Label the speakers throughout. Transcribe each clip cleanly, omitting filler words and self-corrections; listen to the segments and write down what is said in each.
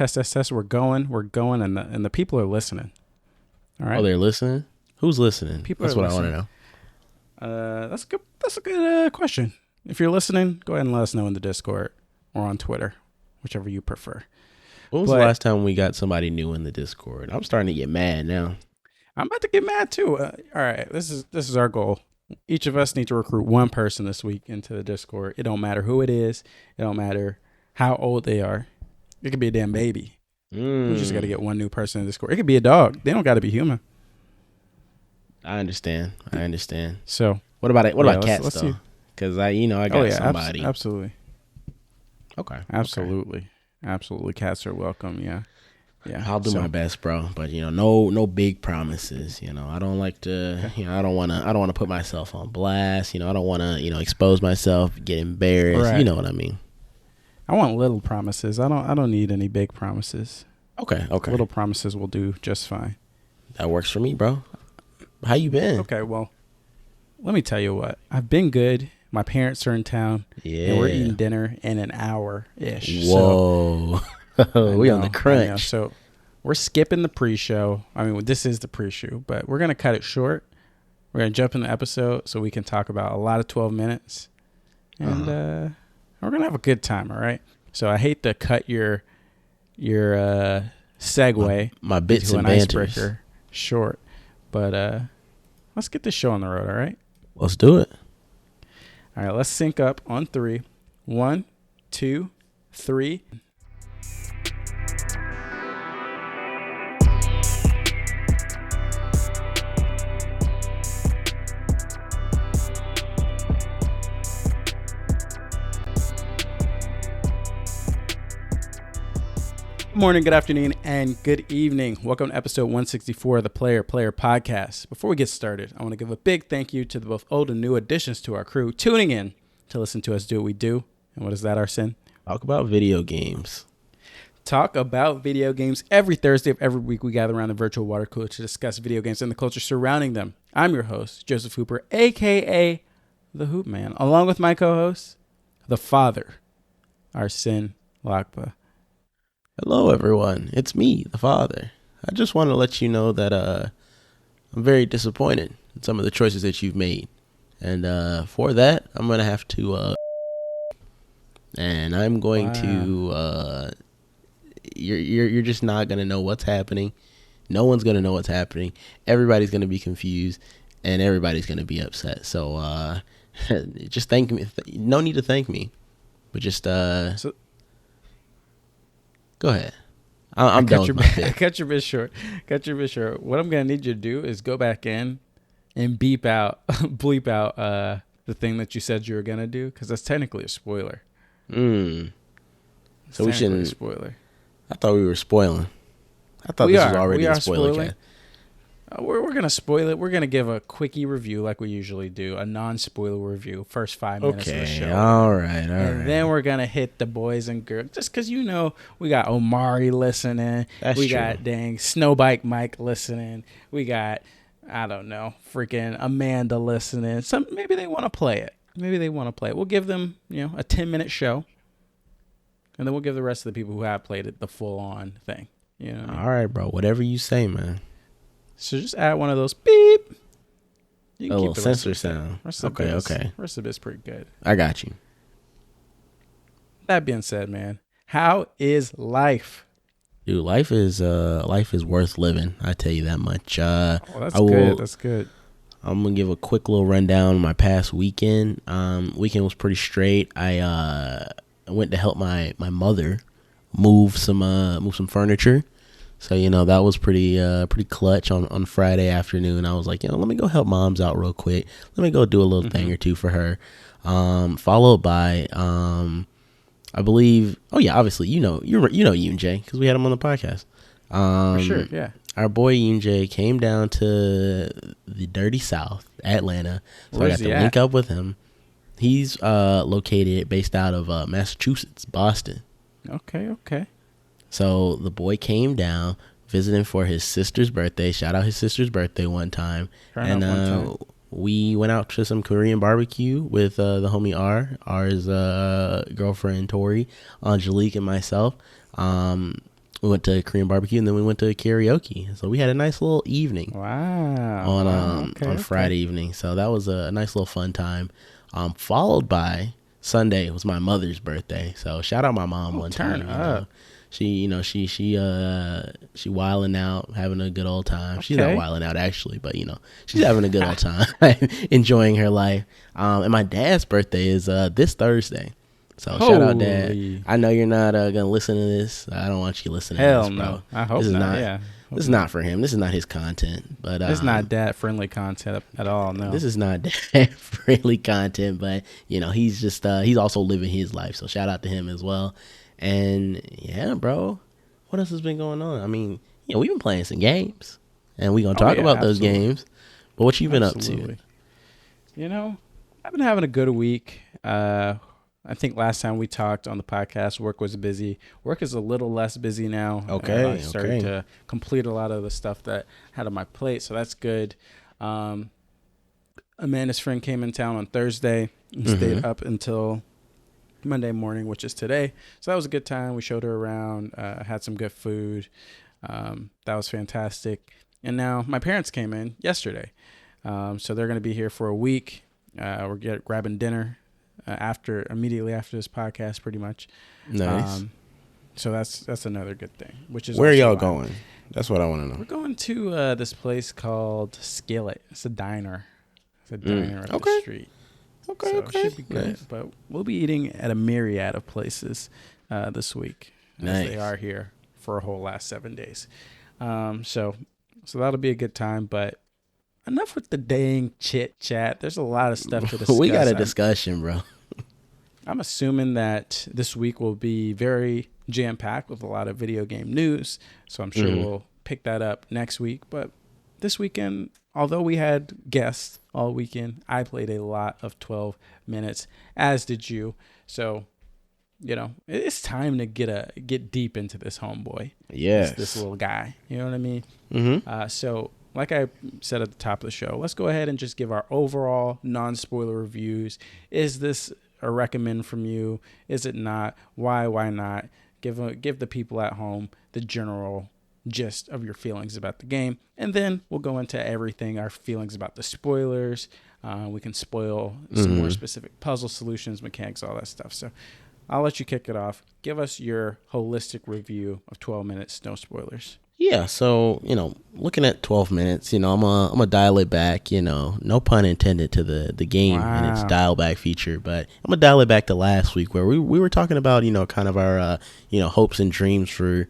Speaker 1: Test. We're going, and the people are listening. All right.
Speaker 2: Oh, they're listening. Who's listening? That's what
Speaker 1: listening.
Speaker 2: I want
Speaker 1: to know. That's a good question. If you're listening, go ahead and let us know in the Discord or on Twitter, whichever you prefer.
Speaker 2: When was the last time we got somebody new in the Discord? I'm starting to get mad now.
Speaker 1: I'm about to get mad too. All right, this is our goal. Each of us need to recruit one person this week into the Discord. It don't matter who it is. It don't matter how old they are. It could be a damn baby. We just got to get one new person in the Discord. It could be a dog. They don't got to be human.
Speaker 2: I understand.
Speaker 1: So
Speaker 2: what about it? What about cats though? Because I got somebody.
Speaker 1: Absolutely.
Speaker 2: Okay.
Speaker 1: Absolutely. Cats are welcome. Yeah.
Speaker 2: I'll do my best, bro. But no big promises. I don't like to. I don't want to put myself on blast. I don't want to. Expose myself, get embarrassed.
Speaker 1: Right.
Speaker 2: You know what I mean.
Speaker 1: I want little promises. I don't need any big promises.
Speaker 2: Okay.
Speaker 1: Little promises will do just fine.
Speaker 2: That works for me, bro. How you been?
Speaker 1: Okay, well, let me tell you what. I've been good. My parents are in town.
Speaker 2: Yeah.
Speaker 1: And we're eating dinner in an hour-ish.
Speaker 2: Whoa. So, we on the crunch.
Speaker 1: So we're skipping the pre-show. I mean, this is the pre-show, but we're going to cut it short. We're going to jump in the episode so we can talk about a lot of 12 minutes. And we're going to have a good time, all right? So I hate to cut your segue.
Speaker 2: My bits and
Speaker 1: icebreaker
Speaker 2: banters
Speaker 1: short. But let's get this show on the road, all right?
Speaker 2: Let's do it.
Speaker 1: All right, let's sync up on 3. 1, 2, 3. Good morning, good afternoon, and good evening. Welcome to episode 164 of the Player Podcast. Before we get started, I want to give a big thank you to the both old and new additions to our crew tuning in to listen to us do what we do. And what is that, Arsene?
Speaker 2: Talk about video games.
Speaker 1: Talk about video games. Every Thursday of every week, we gather around the virtual water cooler to discuss video games and the culture surrounding them. I'm your host, Joseph Hooper, a.k.a. The Hoop Man, along with my co-host, the father, Arsene Lakpa.
Speaker 2: Hello, everyone. It's me, the father. I just want to let you know that I'm very disappointed in some of the choices that you've made. And for that, I'm going to have to... and I'm going to... You're just not going to know what's happening. No one's going to know what's happening. Everybody's going to be confused. And everybody's going to be upset. So just thank me. No need to thank me. But just... Go ahead. I'm done with my bit.
Speaker 1: Cut your bit short. What I'm going to need you to do is go back in and bleep out the thing that you said you were going to do, because that's technically a spoiler.
Speaker 2: So we shouldn't.
Speaker 1: Spoiler.
Speaker 2: I thought we were spoiling. I thought this was already a spoiler cast.
Speaker 1: We're going to spoil it. We're going to give a quickie review like we usually do, a non-spoiler review, first 5 minutes of the show.
Speaker 2: All right.
Speaker 1: And then we're going to hit the boys and girls, just because we got Omari listening. We got Snowbike Mike listening. We got, I don't know, freaking Amanda listening. Maybe they want to play it. We'll give them, a 10-minute show. And then we'll give the rest of the people who have played it the full-on thing. You know what I mean?
Speaker 2: All right, bro. Whatever you say, man.
Speaker 1: So just add one of those beep.
Speaker 2: You can keep little sensor sound.
Speaker 1: Okay. Rest of it's pretty good.
Speaker 2: I got you.
Speaker 1: That being said, man, how is life?
Speaker 2: Dude, life is worth living. I tell you that much.
Speaker 1: That's good.
Speaker 2: I'm gonna give a quick little rundown of my past weekend. Weekend was pretty straight. I went to help my mother move some furniture. So, that was pretty clutch on Friday afternoon. I was like, let me go help mom's out real quick. Let me go do a little thing or two for her. Followed by, I believe, obviously, Yoon Jay, because we had him on the podcast.
Speaker 1: For sure, yeah.
Speaker 2: Our boy Yoon Jay came down to the dirty South, Atlanta. So I got to link up with him. He's based out of Massachusetts, Boston.
Speaker 1: Okay.
Speaker 2: So the boy came down visiting for his sister's birthday. Shout out his sister's birthday one time. We went out to some Korean barbecue with the homie R's girlfriend Tori, Angelique, and myself. We went to Korean barbecue, and then we went to karaoke. So we had a nice little evening.
Speaker 1: Wow.
Speaker 2: On Friday evening. So that was a nice little fun time. Followed by Sunday was my mother's birthday. So shout out my mom one time. She wilding out, having a good old time. Okay. She's not wilding out actually, but she's having a good old time, enjoying her life. And my dad's birthday is this Thursday. So shout out, Dad. I know you're not gonna listen to this. I don't want you listening.
Speaker 1: Hell
Speaker 2: to this, bro.
Speaker 1: No. I hope not.
Speaker 2: This is not for him. This is not his content. But
Speaker 1: it's not dad friendly content at all. No,
Speaker 2: this is not dad friendly content. But he's just he's also living his life. So shout out to him as well. And yeah, bro, what else has been going on? I mean, we've been playing some games, and we're gonna talk about those games. But what you been up to?
Speaker 1: I've been having a good week. I think last time we talked on the podcast, work was busy. Work is a little less busy now. I started to complete a lot of the stuff that I had on my plate, so that's good. Amanda's friend came in town on Thursday and stayed up until Monday morning, which is today. So that was a good time. We showed her around, had some good food. That was fantastic. And now my parents came in yesterday. So they're going to be here for a week. We're grabbing dinner immediately after this podcast, pretty much.
Speaker 2: Nice.
Speaker 1: So that's another good thing. Which is
Speaker 2: where are y'all going? That's what I want to know.
Speaker 1: We're going to this place called Skillet. It's a diner. It's a diner up the street. Okay. It should be good. Nice. But we'll be eating at a myriad of places this week. Nice. As they are here for a whole last 7 days. So that'll be a good time. But enough with the dang chit chat. There's a lot of stuff to discuss.
Speaker 2: We got a discussion, bro.
Speaker 1: I'm assuming that this week will be very jam-packed with a lot of video game news. So I'm sure we'll pick that up next week. But this weekend, although we had guests all weekend, I played a lot of 12 minutes, as did you. So, it's time to get deep into this homeboy.
Speaker 2: Yes.
Speaker 1: This little guy. You know what I mean?
Speaker 2: Mm-hmm.
Speaker 1: So like I said at the top of the show, let's go ahead and just give our overall non-spoiler reviews. Is this a recommend from you? Is it not? Why not? Give the people at home the general gist of your feelings about the game, and then we'll go into everything, our feelings about the spoilers. We can spoil some more specific puzzle solutions, mechanics, all that stuff. So I'll let you kick it off. Give us your holistic review of 12 minutes, no spoilers.
Speaker 2: Yeah, so, looking at 12 minutes, I'm gonna dial it back, no pun intended to the game and its dial back feature, but I'm gonna dial it back to last week where we were talking about, kind of our, hopes and dreams for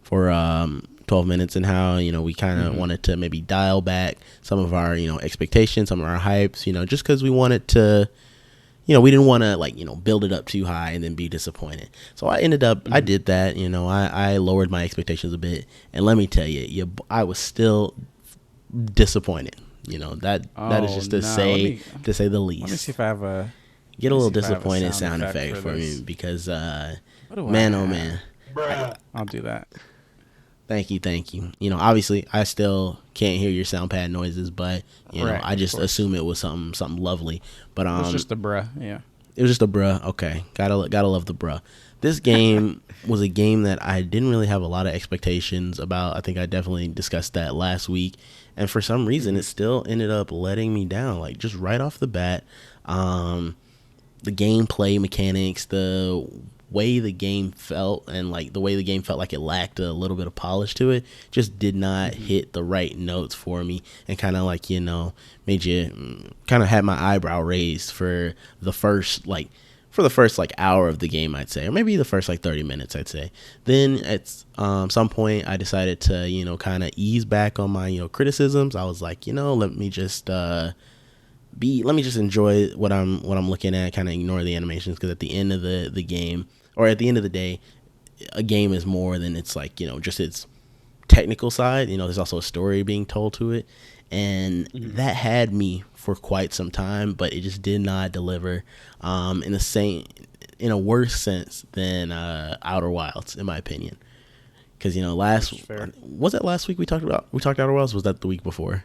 Speaker 2: 12 minutes and how, we kind of wanted to maybe dial back some of our, expectations, some of our hypes, just because we wanted to, we didn't want to build it up too high and then be disappointed. So I ended up, I did that, I lowered my expectations a bit. And let me tell you, I was still disappointed. That is just to say the least.
Speaker 1: Let me see if I have
Speaker 2: get a little disappointed sound effect for me because, man, oh man.
Speaker 1: I'll do that.
Speaker 2: Thank you. Obviously, I still can't hear your sound pad noises, but I just assume it was something lovely. But
Speaker 1: it was just a bruh, yeah.
Speaker 2: It was just a bruh. Okay, gotta love the bruh. This game was a game that I didn't really have a lot of expectations about. I think I definitely discussed that last week, and for some reason, it still ended up letting me down. Just right off the bat, the gameplay mechanics, the way the game felt and the way the game felt like it lacked a little bit of polish to it just did not hit the right notes for me and kind of made you kind of had my eyebrow raised for the first hour of the game, I'd say, or maybe the first 30 minutes, I'd say. Then at some point I decided to kind of ease back on my criticisms. I was like, let me just enjoy what I'm looking at, kind of ignore the animations, because at the end of the game, or at the end of the day, a game is more than its just its technical side. There's also a story being told to it, and that had me for quite some time, but it just did not deliver in a worse sense than Outer Wilds, in my opinion. Because was it last week we talked Outer Wilds? Was that the week before?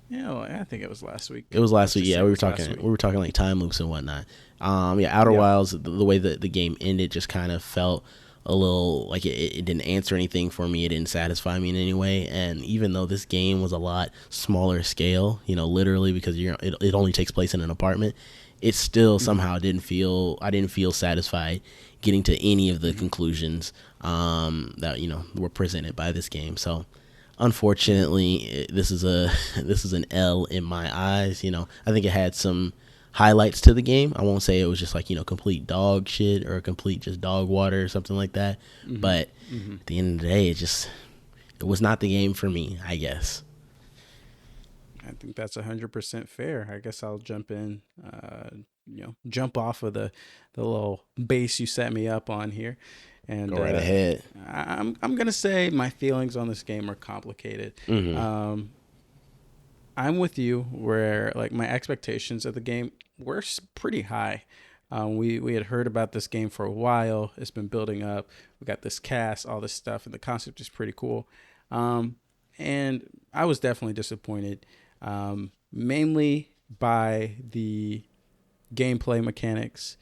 Speaker 1: Yeah, I think it was last week.
Speaker 2: It was last week. Yeah, we were talking time loops and whatnot. Outer Wilds, the way that the game ended just kind of felt a little like it didn't answer anything for me. It didn't satisfy me in any way. And even though this game was a lot smaller scale, literally because it only takes place in an apartment, it still somehow I didn't feel satisfied getting to any of the conclusions that were presented by this game. So unfortunately, this is an L in my eyes. I think it had some highlights to the game. I won't say it was just like complete dog shit or complete just dog water or something like that. But at the end of the day, it was not the game for me, I guess.
Speaker 1: I think that's 100% fair. I guess I'll jump in, jump off of the little base you set me up on here, and
Speaker 2: go right ahead.
Speaker 1: I'm gonna say my feelings on this game are complicated. I'm with you where like my expectations of the game were pretty high. We had heard about this game for a while. It's been building up. We got this cast, all this stuff, and the concept is pretty cool. And I was definitely disappointed, mainly by the gameplay mechanics,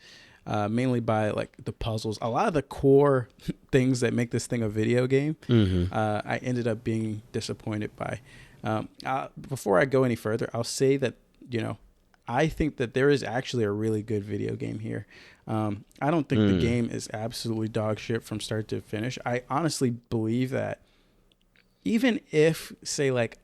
Speaker 1: mainly by like the puzzles. A lot of the core things that make this thing a video game, I ended up being disappointed by. Before I go any further, I'll say that, I think that there is actually a really good video game here. I don't think the game is absolutely dog shit from start to finish. I honestly believe that even if, say, like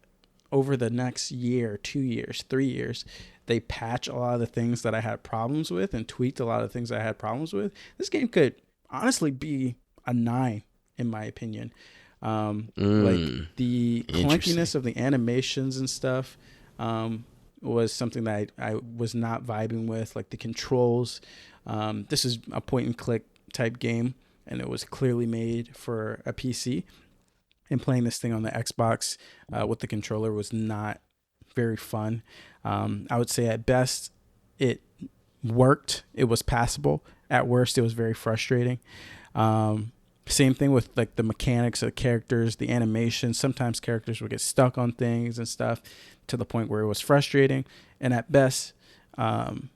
Speaker 1: over the next year, 2 years, 3 years, they patch a lot of the things that I had problems with and tweaked a lot of things I had problems with, this game could honestly be a 9, in my opinion. Like the clunkiness of the animations and stuff was something that I was not vibing with. Like the controls, this is a point and click type game, and it was clearly made for a PC. And playing this thing on the Xbox with the controller was not very fun. I would say at best it worked. It was passable. At worst, it was very frustrating. Same thing with like the mechanics of characters, the animation. Sometimes characters would get stuck on things and stuff to the point where it was frustrating. And at best,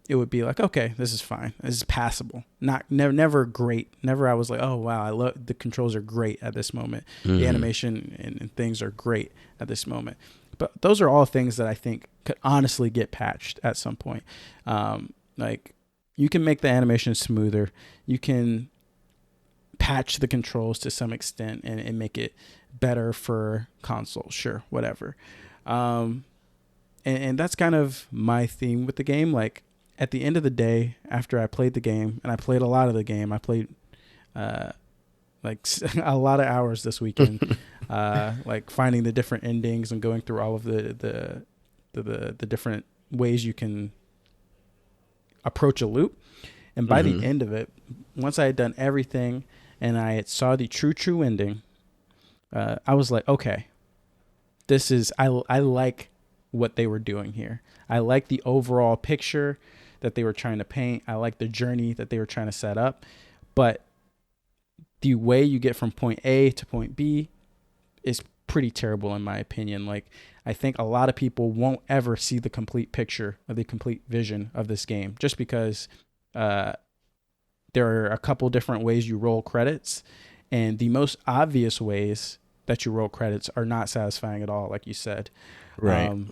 Speaker 1: it would be like, okay, this is fine. This is passable. Never great. Never I was like, oh wow, I love the controls are great at this moment. The animation and things are great at this moment. But those are all things that I think could honestly get patched at some point. Like you can make the animation smoother. You can patch the controls to some extent and make it better for console. Sure, whatever. And that's kind of my theme with the game. Like at the end of the day, after I played the game, and I played a lot of the game, I played like a lot of hours this weekend, like finding the different endings and going through all of the different ways you can approach a loop. And by the end of it, once I had done everything and I saw the true ending, I was like, okay, this is, I like what they were doing here. I like the overall picture that they were trying to paint. I like the journey that they were trying to set up. But the way you get from point A to point B is pretty terrible in my opinion. Like, I think a lot of people won't ever see the complete picture or the complete vision of this game just because there are a couple different ways you roll credits, and the most obvious ways that you roll credits are not satisfying at all, like you said.
Speaker 2: Right.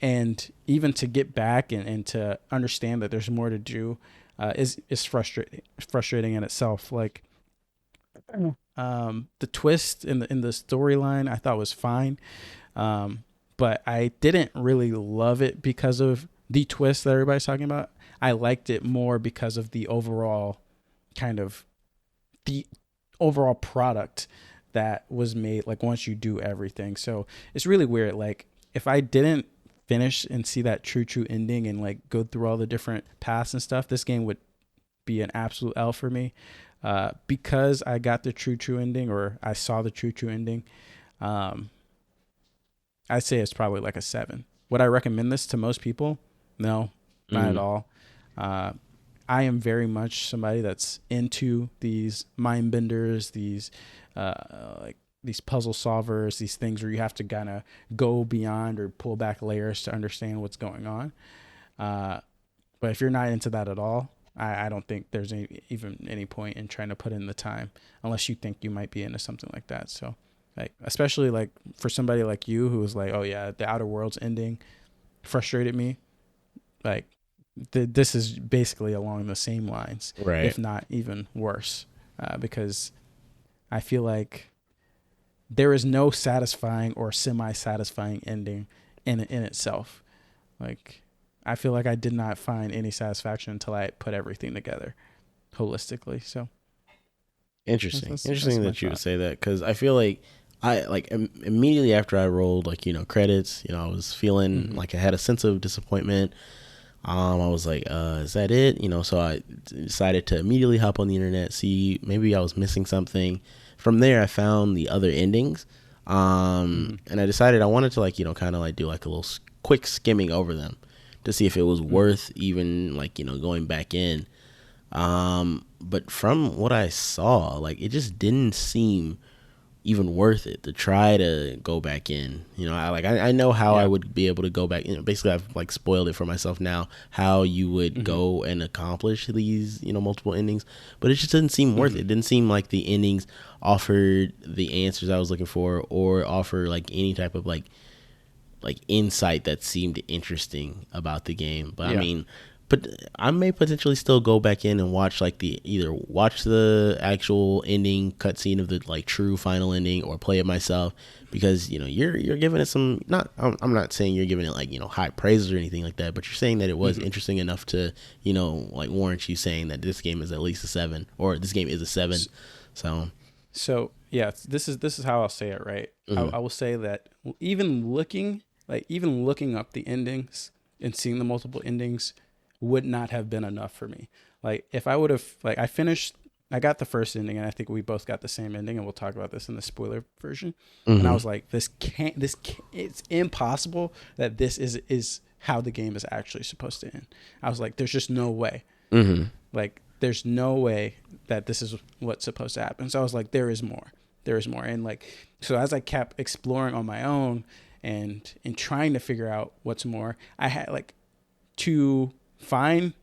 Speaker 1: And even to get back and to understand that there's more to do is frustrating in itself. Like the twist in the storyline I thought was fine, but I didn't really love it because of the twist that everybody's talking about. I liked it more because of the overall product that was made, like once you do everything. So it's really weird. Like if I didn't finish and see that true ending and like go through all the different paths and stuff, this game would be an absolute L for me. Because I got the true ending, or I saw the true ending, I'd say it's probably like a 7. Would I recommend this to most people? No, not at all. I am very much somebody that's into these mind benders, these like these puzzle solvers, these things where you have to kind of go beyond or pull back layers to understand what's going on. But if you're not into that at all, I don't think there's even any point in trying to put in the time unless you think you might be into something like that. So like, especially like for somebody like you who was like, oh yeah, the Outer Worlds ending frustrated me. Like this is basically along the same lines,
Speaker 2: right?
Speaker 1: If not even worse, because I feel like there is no satisfying or semi-satisfying ending in itself. Like, I feel like I did not find any satisfaction until I put everything together holistically. So
Speaker 2: interesting
Speaker 1: that's
Speaker 2: that you would say that, because I feel like I like immediately after I rolled like credits, I was feeling like I had a sense of disappointment. I was like, is that it? So I decided to immediately hop on the internet, see maybe I was missing something. From there, I found the other endings, and I decided I wanted to like kind of like do like a little quick skimming over them to see if it was worth even like going back in. But from what I saw, like it just didn't seem even worth it to try to go back in. I know how I would be able to go back. Basically I've like spoiled it for myself now, how you would go and accomplish these, multiple endings, but it just didn't seem worth it. It didn't seem like the endings offered the answers I was looking for, or offer like any type of like insight that seemed interesting about the game. But I mean, but I may potentially still go back in and watch like either watch the actual ending cutscene of the like true final ending, or play it myself, because you're giving it some, I'm not saying you're giving it like high praises or anything like that, but you're saying that it was interesting enough to like warrant you saying that this game is at least a 7, or this game is a 7.
Speaker 1: So yeah, this is how I'll say it, right? I will say that even looking up the endings and seeing the multiple endings would not have been enough for me. Like if I would have, like I got the first ending, and I think we both got the same ending, and we'll talk about this in the spoiler version. And I was like, it's impossible that this is how the game is actually supposed to end. I was like, there's just no way. Like there's no way that this is what's supposed to happen. So I was like, there is more. And like, so as I kept exploring on my own and trying to figure out what's more, I had like to find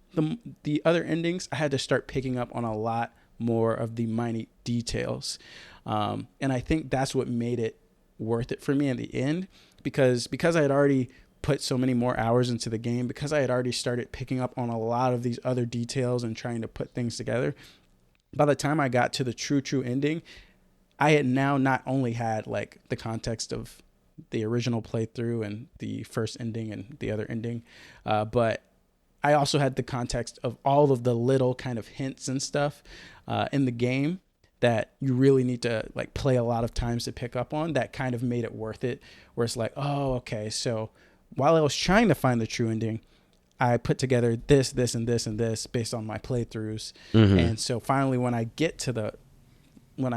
Speaker 1: the other endings, I had to start picking up on a lot more of the minute details, and I think that's what made it worth it for me in the end, because I had already put so many more hours into the game, because I had already started picking up on a lot of these other details and trying to put things together. By the time I got to the true ending, I had now not only had like the context of the original playthrough and the first ending and the other ending, but I also had the context of all of the little kind of hints and stuff in the game that you really need to like play a lot of times to pick up on. That kind of made it worth it, where it's like, oh, okay, so while I was trying to find the true ending, I put together this and this and this based on my playthroughs. And so finally, when I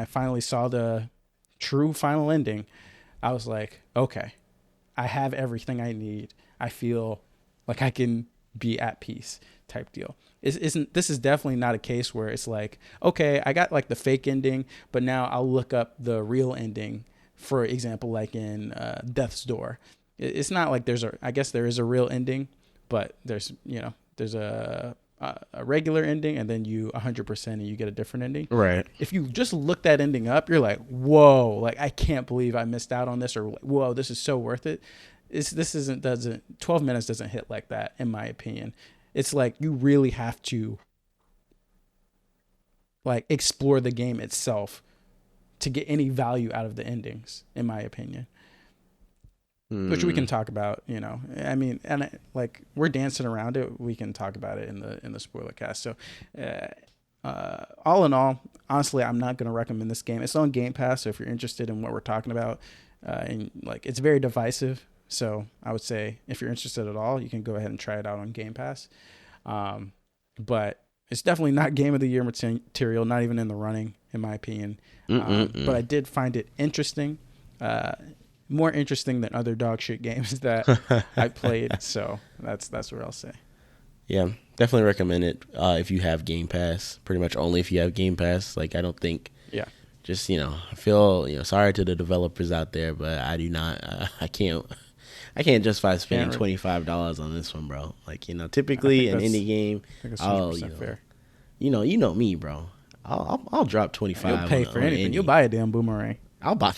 Speaker 1: finally saw the true final ending, I was like, okay, I have everything I need. I feel like I can be at peace type deal. This is definitely not a case where it's like, okay, I got like the fake ending, but now I'll look up the real ending, for example, like in Death's Door. It's not like I guess there is a real ending, but there's a regular ending, and then you 100% and you get a different ending.
Speaker 2: Right.
Speaker 1: If you just look that ending up, you're like, whoa, like I can't believe I missed out on this, or whoa, this is so worth it. 12 minutes doesn't hit like that, in my opinion. It's like you really have to like explore the game itself to get any value out of the endings, in my opinion. Which we can talk about, I mean, and like we're dancing around it. We can talk about it in the spoiler cast. So, all in all, honestly, I'm not going to recommend this game. It's on Game Pass, so if you're interested in what we're talking about, and like it's very divisive. So I would say if you're interested at all, you can go ahead and try it out on Game Pass. But it's definitely not Game of the Year material, not even in the running, in my opinion. But I did find it interesting. More interesting than other dog shit games that I played. So that's what I'll say.
Speaker 2: Yeah, definitely recommend it if you have Game Pass. Pretty much only if you have Game Pass. Like I don't think. Yeah. Just I feel sorry to the developers out there, but I do not. I can't justify spending $25 on this one, bro. Like typically an indie game.
Speaker 1: Fair.
Speaker 2: you know me, bro. I'll drop 25.
Speaker 1: You'll pay for anything. You'll buy a damn boomerang.
Speaker 2: I'll buy.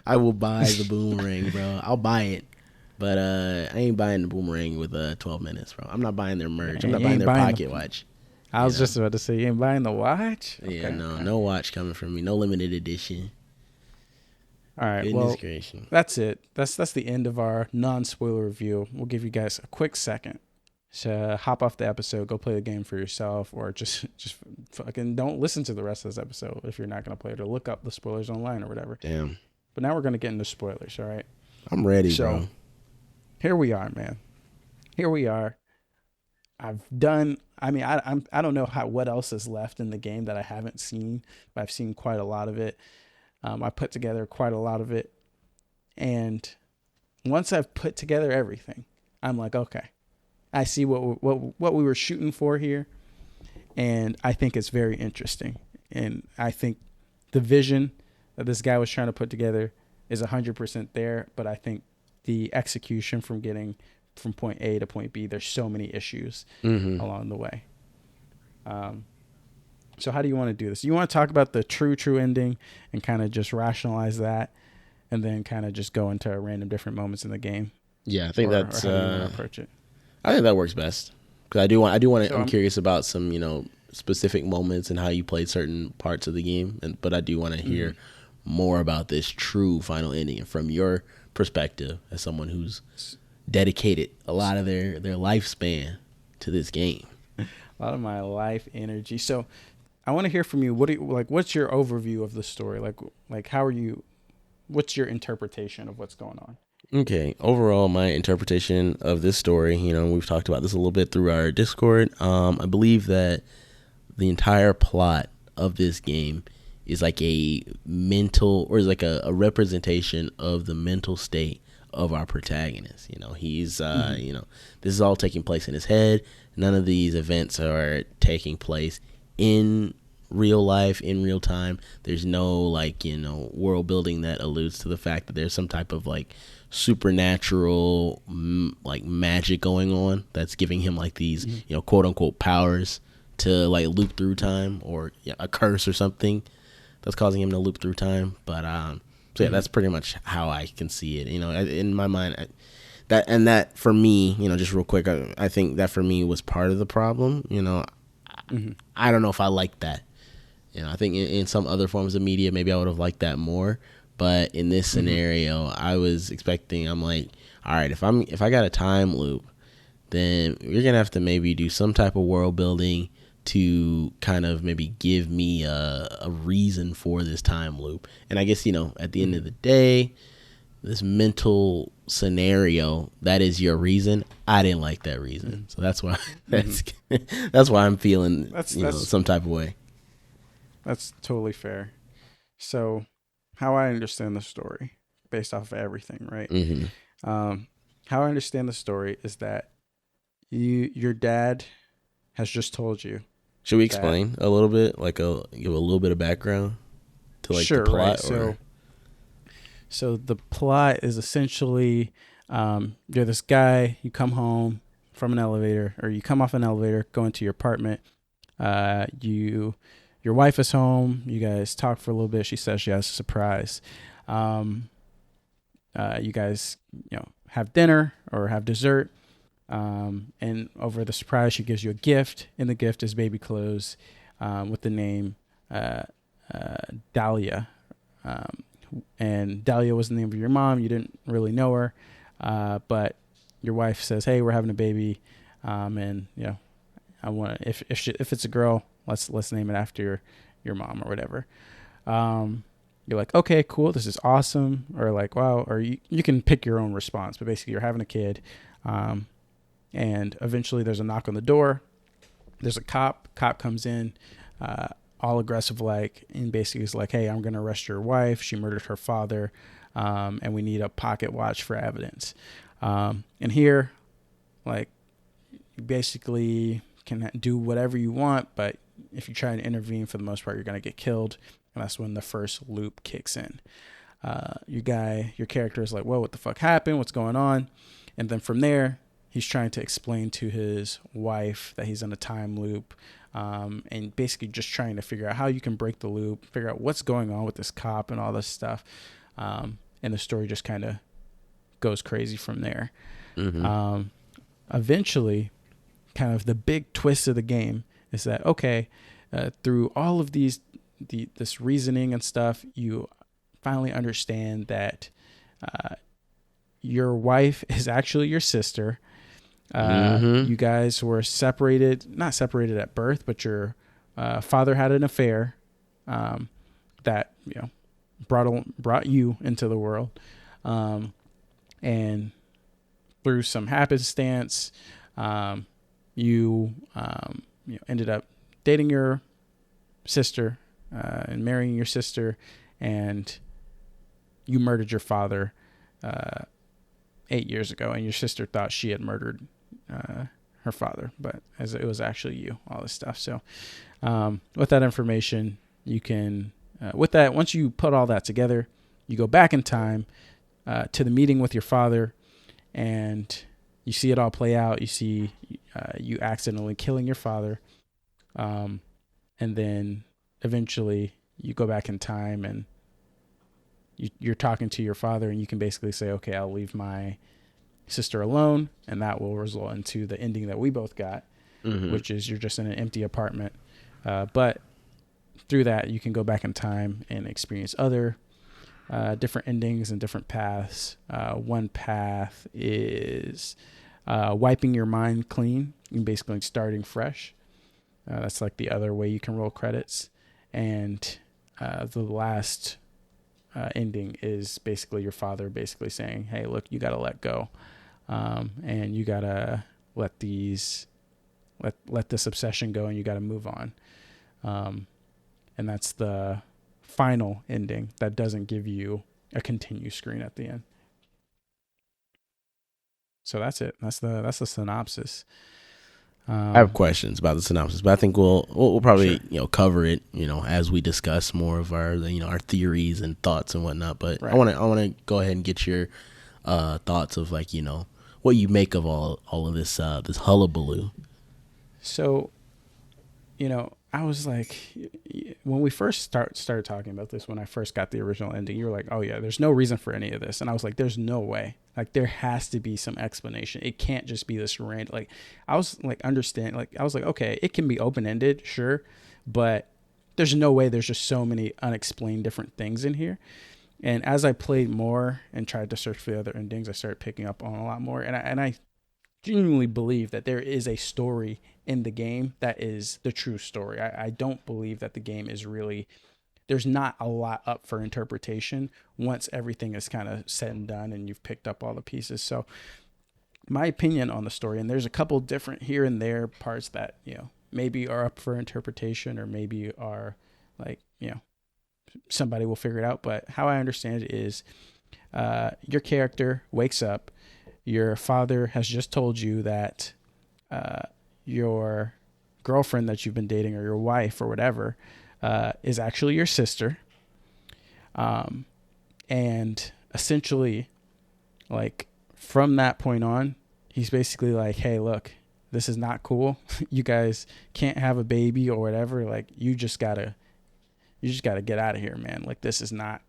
Speaker 2: I will buy the boomerang, bro. I'll buy it. But I ain't buying the boomerang with 12 minutes, bro. I'm not buying their merch. I'm not buying their pocket watch.
Speaker 1: I was just about to say, you ain't buying the watch?
Speaker 2: Okay, yeah, no watch coming from me. No limited edition.
Speaker 1: All right, well, that's it. That's the end of our non-spoiler review. We'll give you guys a quick second to hop off the episode, go play the game for yourself, or just fucking don't listen to the rest of this episode if you're not going to play it, or look up the spoilers online or whatever.
Speaker 2: Damn.
Speaker 1: But now we're going to get into spoilers, all right?
Speaker 2: I'm ready, bro.
Speaker 1: Here we are, man. Here we are. I don't know what else is left in the game that I haven't seen, but I've seen quite a lot of it. I put together quite a lot of it. And once I've put together everything, I'm like, okay, I see what we were shooting for here. And I think it's very interesting. And I think the vision that this guy was trying to put together is 100% there. But I think the execution from getting from point A to point B, there's so many issues along the way. So how do you want to do this? You want to talk about the true ending and kind of just rationalize that, and then kind of just go into random different moments in the game?
Speaker 2: Yeah, I think that's
Speaker 1: how do you want to approach it?
Speaker 2: I think that works best, because I'm curious about some specific moments and how you played certain parts of the game, but I do want to hear more about this true final ending, and from your perspective as someone who's dedicated a lot of their lifespan to this game.
Speaker 1: A lot of my life energy. So I want to hear from you. What's your overview of the story? What's your interpretation of what's going on?
Speaker 2: Okay. Overall, my interpretation of this story, we've talked about this a little bit through our Discord. I believe that the entire plot of this game is like a mental, or is like a representation of the mental state of our protagonist. He's this is all taking place in his head. None of these events are taking place in real life, in real time. There's no world building that alludes to the fact that there's some type of supernatural magic going on that's giving him these quote unquote powers to loop through time, or a curse or something that's causing him to loop through time. But so yeah, that's pretty much how I can see it. In my mind, that for me, just real quick, I think that for me was part of the problem. I don't know if I like that. I think in some other forms of media, maybe I would have liked that more. But in this scenario, I was expecting, I'm like, all right, if I got a time loop, then you're gonna have to maybe do some type of world building to kind of maybe give me a reason for this time loop. And I guess, at the end of the day, this mental scenario, that is your reason. I didn't like that reason. So that's why that's why I'm feeling some type of way.
Speaker 1: That's totally fair. So how I understand the story, based off of everything, right? How I understand the story is that your dad has just told you.
Speaker 2: Should we explain a little bit, give a little bit of background to the plot?
Speaker 1: Right. So the plot is essentially, you're this guy, you come home from an elevator, or you come off an elevator, go into your apartment. Your wife is home. You guys talk for a little bit. She says she has a surprise. You guys, have dinner or have dessert. And over the surprise, she gives you a gift, and the gift is baby clothes, with the name Dahlia. And Dahlia was the name of your mom. You didn't really know her, but your wife says, "Hey, we're having a baby, and I want if it's a girl, let's name it after your mom or whatever." You're like, "Okay, cool, this is awesome," or "Wow," or you can pick your own response. But basically, you're having a kid. And eventually there's a knock on the door. There's a cop comes in, all aggressive and basically is like, "Hey, I'm going to arrest your wife. She murdered her father. And we need a pocket watch for evidence." And here, you basically can do whatever you want, but if you try to intervene, for the most part, you're going to get killed. And that's when the first loop kicks in. Your character is like, "Whoa, what the fuck happened? What's going on?" And then from there, he's trying to explain to his wife that he's in a time loop, and basically just trying to figure out how you can break the loop, figure out what's going on with this cop and all this stuff. And the story just kind of goes crazy from there.
Speaker 2: Mm-hmm.
Speaker 1: Eventually, kind of the big twist of the game is that, okay, through all of this reasoning and stuff, you finally understand that your wife is actually your sister. You guys were not separated at birth, but your father had an affair that brought you into the world, and through some happenstance, you ended up dating your sister and marrying your sister, and you murdered your father 8 years ago, and your sister thought she had murdered her father, but as it was actually you, all this stuff. So with that information, you can once you put all that together, you go back in time to the meeting with your father, and you see it all play out. You see you accidentally killing your father, and then eventually you go back in time and you're talking to your father, and you can basically say, okay, I'll leave my sister alone, and that will result into the ending that we both got, which is you're just in an empty apartment. But through that, you can go back in time and experience other different endings and different paths. One path is wiping your mind clean and basically starting fresh. That's like the other way you can roll credits. And the last ending is basically your father basically saying, hey, look, you got to let go. And you got to let this obsession go, and you got to move on. And that's the final ending that doesn't give you a continue screen at the end. So that's it. That's the synopsis.
Speaker 2: I have questions about the synopsis, but I think we'll probably cover it as we discuss more of our our theories and thoughts and whatnot. But right. I want to go ahead and get your thoughts of what you make of all of this hullabaloo.
Speaker 1: So, I was like, when we first started talking about this, when I first got the original ending, you were like, oh yeah, there's no reason for any of this. And I was like, there's no way. Like, there has to be some explanation. It can't just be this random. Like, I was like, I was like, okay, it can be open-ended, sure. But there's no way there's just so many unexplained different things in here. And as I played more and tried to search for the other endings, I started picking up on a lot more. And I genuinely believe that there is a story in the game that is the true story. I don't believe that the game is really, there's not a lot up for interpretation once everything is kind of said and done and you've picked up all the pieces. So my opinion on the story, and there's a couple different here and there parts that, maybe are up for interpretation or maybe are like, somebody will figure it out. But how I understand it is your character wakes up. Your father has just told you that your girlfriend that you've been dating, or your wife or whatever, is actually your sister. And essentially, like, from that point on, he's basically like, hey, look, this is not cool. You guys can't have a baby or whatever. Like, you just gotta get out of here, man. Like, this is not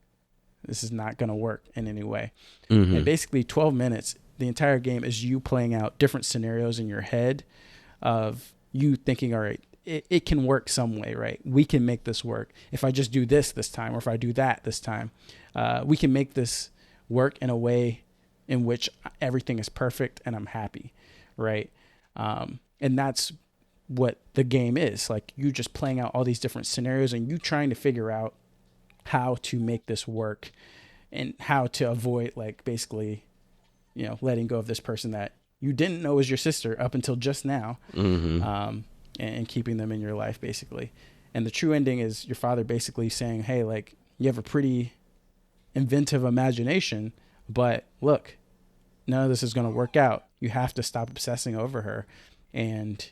Speaker 1: going to work in any way. Mm-hmm. And basically 12 minutes, the entire game is you playing out different scenarios in your head of you thinking, all right, it can work some way, right? We can make this work. If I just do this time, or if I do that this time, we can make this work in a way in which everything is perfect and I'm happy, right? And that's what the game is. Like, you just playing out all these different scenarios and you trying to figure out how to make this work and how to avoid, like, basically, letting go of this person that you didn't know was your sister up until just now, and keeping them in your life, basically. And the true ending is your father basically saying, hey, like, you have a pretty inventive imagination, but look, none of this is going to work out. You have to stop obsessing over her, and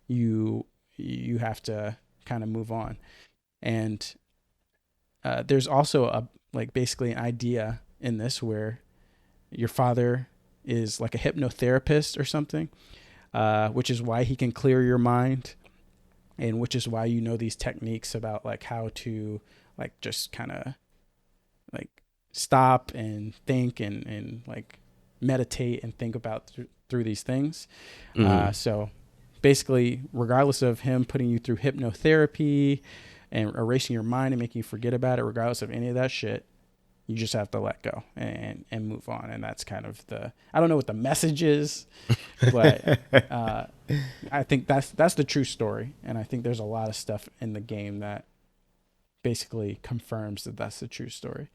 Speaker 1: you have to kind of move on. And there's also basically an idea in this where your father is like a hypnotherapist or something, which is why he can clear your mind. and which is why you know these techniques about like how to like just kind of like stop and think and like meditate and think about through these things. So basically, regardless of him putting you through hypnotherapy and erasing your mind and making you forget about it, regardless of any of that shit, you just have to let go and move on. And that's kind of I don't know what the message is, but I think that's the true story. And I think there's a lot of stuff in the game that basically confirms that that's the true story.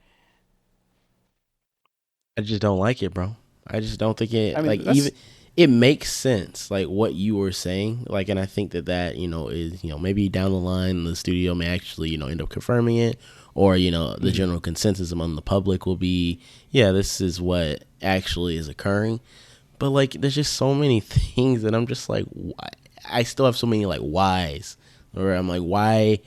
Speaker 2: I just don't like it, bro. I just don't think it, like, even it makes sense, like what you were saying, like, and I think that is, maybe down the line the studio may actually end up confirming it, or the general consensus among the public will be, yeah, this is what actually is occurring. But like, there's just so many things that I'm just like, why? I still have so many like whys, where I'm like, why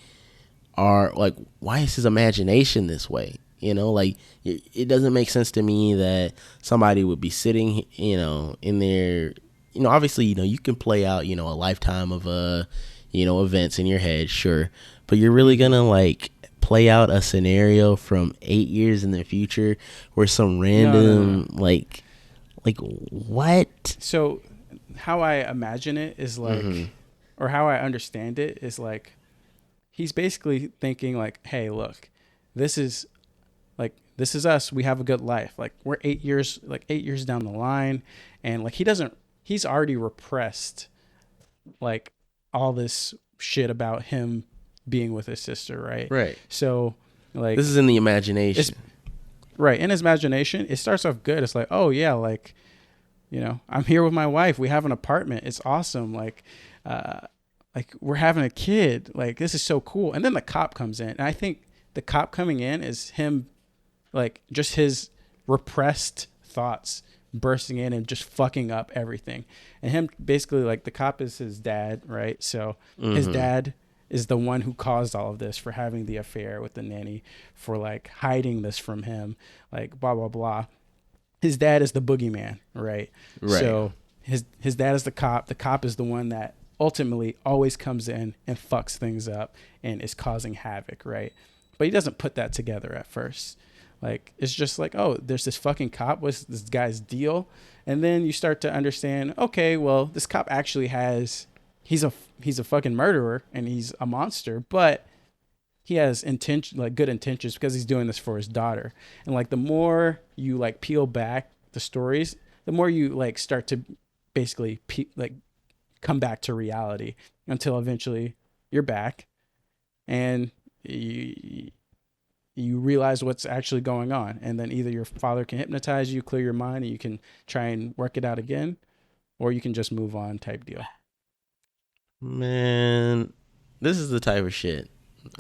Speaker 2: is his imagination this way? Like, it doesn't make sense to me that somebody would be sitting, in their, obviously, you can play out, a lifetime of, events in your head, sure. But you're really going to, like, play out a scenario from 8 years in the future where some random, no. like, what?
Speaker 1: So how I imagine it is like, or how I understand it is like, he's basically thinking like, hey, look, this is us. We have a good life. Like, we're 8 years down the line. And like, he's already repressed like all this shit about him being with his sister. Right. So like,
Speaker 2: this is in the imagination.
Speaker 1: Right. In his imagination, it starts off good. It's like, oh yeah, like, I'm here with my wife. We have an apartment. It's awesome. Like we're having a kid. Like, this is so cool. And then the cop comes in. And I think the cop coming in is him, like, just his repressed thoughts bursting in and just fucking up everything. And him basically, like, the cop is his dad, right? So his dad is the one who caused all of this, for having the affair with the nanny, for like hiding this from him, like blah, blah, blah. His dad is the boogeyman, right? So his dad is the cop. The cop is the one that ultimately always comes in and fucks things up and is causing havoc, right? But he doesn't put that together at first. Like, it's just like, oh, there's this fucking cop. What's this guy's deal? And then you start to understand, okay, well, this cop actually he's a fucking murderer and he's a monster, but he has good intentions, because he's doing this for his daughter. And like, the more you like peel back the stories, the more you like start to basically like come back to reality, until eventually you're back and you realize what's actually going on. And then either your father can hypnotize you, clear your mind, and you can try and work it out again, or you can just move on, type deal.
Speaker 2: Man, this is the type of shit,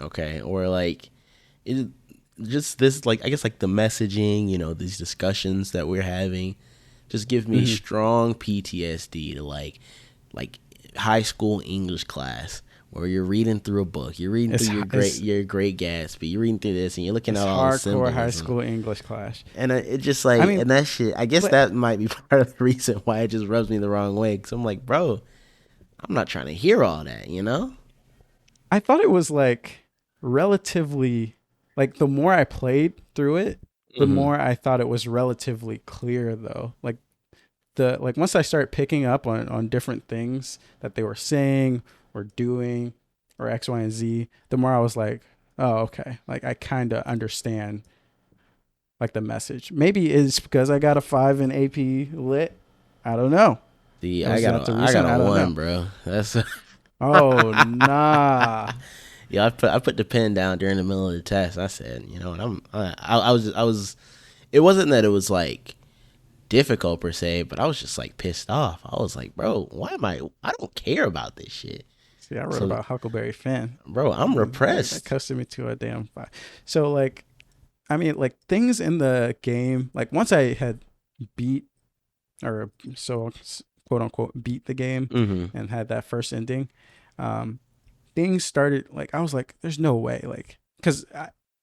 Speaker 2: okay? Or like, it just this, like, I guess, like, the messaging, these discussions that we're having just give me strong PTSD to like high school English class, where you're reading through a book, you're reading through your Great Gatsby, you're reading through this, and you're looking at all the symbols.
Speaker 1: Hardcore high school English class.
Speaker 2: And it just like, and that shit, I guess that might be part of the reason why it just rubs me the wrong way. Because I'm like, bro, I'm not trying to hear all that,
Speaker 1: I thought it was like relatively, like, the more I played through it, the more I thought it was relatively clear, though. Like, once I started picking up on different things that they were saying or doing, or X, Y, and Z, the more I was like, oh, okay. Like, I kind of understand, like, the message. Maybe it's because I got a 5 in AP Lit. I don't know.
Speaker 2: I got a 1, bro. That's
Speaker 1: oh, nah.
Speaker 2: Yeah, I put the pen down during the middle of the test. I said, I was. It wasn't that it was like difficult per se, but I was just like pissed off. I was like, bro, why am I don't care about this shit.
Speaker 1: See, I wrote about Huckleberry Finn.
Speaker 2: Bro, I'm repressed.
Speaker 1: That costed me to a damn 5. So, like, I mean, like, things in the game, like, once I had beat, or so quote unquote beat the game and had that first ending, things started, like, I was like, there's no way, like, because